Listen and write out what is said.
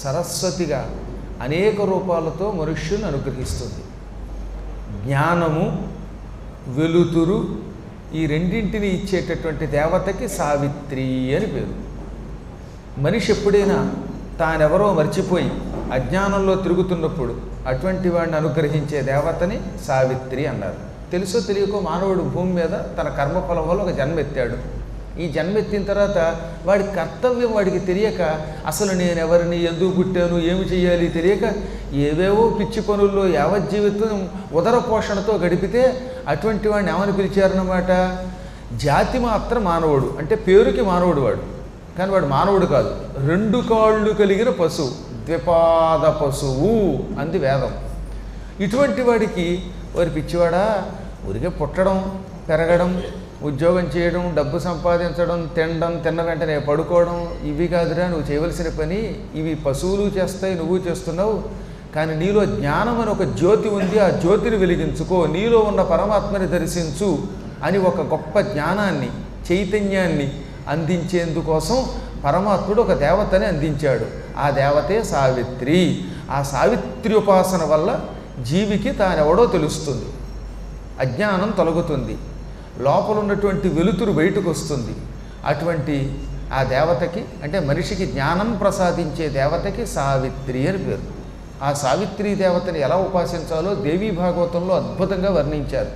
సరస్వతిగా అనేక రూపాలతో మనుష్యుని అనుగ్రహిస్తుంది. జ్ఞానము, వెలుతురు ఈ రెండింటిని ఇచ్చేటటువంటి దేవతకి సావిత్రి అని పేరు. మనిషి ఎప్పుడైనా తానెవరో మర్చిపోయి అజ్ఞానంలో తిరుగుతున్నప్పుడు అటువంటి వాడిని అనుగ్రహించే దేవతని సావిత్రి అన్నారు. తెలుసో తెలియకో మానవుడు భూమి మీద తన కర్మఫలం వల్ల ఒక జన్మెత్తాడు. ఈ జన్మెత్తిన తర్వాత వాడి కర్తవ్యం వాడికి తెలియక, అసలు నేను ఎవరిని, ఎందుకు పుట్టాను, ఏమి చేయాలి తెలియక ఏవేవో పిచ్చి పనుల్లో యావజ్జీవితం ఉదర పోషణతో గడిపితే అటువంటి వాడిని ఏమని పిలిచారన్నమాట, జాతి మాత్రం మానవుడు, అంటే పేరుకి మానవుడు వాడు, కానీ వాడు మానవుడు కాదు, 2 కాళ్ళు కలిగిన పశువు, ద్విపాద పశువు అంది వేదం. ఇటువంటి వాడికి వారి పిచ్చివాడా, ఊరికే పుట్టడం, పెరగడం, ఉద్యోగం చేయడం, డబ్బు సంపాదించడం, తినడం, తిన్న వెంటనే పడుకోవడం, ఇవి కాదురా నువ్వు చేయవలసిన పని, ఇవి పశువులు చేస్తాయి, నువ్వు చేస్తున్నావు. కానీ నీలో జ్ఞానం అని ఒక జ్యోతి ఉంది, ఆ జ్యోతిని వెలిగించుకో, నీలో ఉన్న పరమాత్మని దర్శించు అని ఒక గొప్ప జ్ఞానాన్ని, చైతన్యాన్ని అందించేందుకోసం పరమాత్ముడు ఒక దేవతని అందించాడు. ఆ దేవతే సావిత్రి. ఆ సావిత్రి ఉపాసన వల్ల జీవికి తానెవడో తెలుస్తుంది, అజ్ఞానం తొలగుతుంది, లోపల ఉన్నటువంటి వెలుతురు బయటకు వస్తుంది. అటువంటి ఆ దేవతకి, అంటే మనిషికి జ్ఞానం ప్రసాదించే దేవతకి సావిత్రి అని పేరు. ఆ సావిత్రి దేవతని ఎలా ఉపాసించాలో దేవీ భాగవతంలో అద్భుతంగా వర్ణించారు.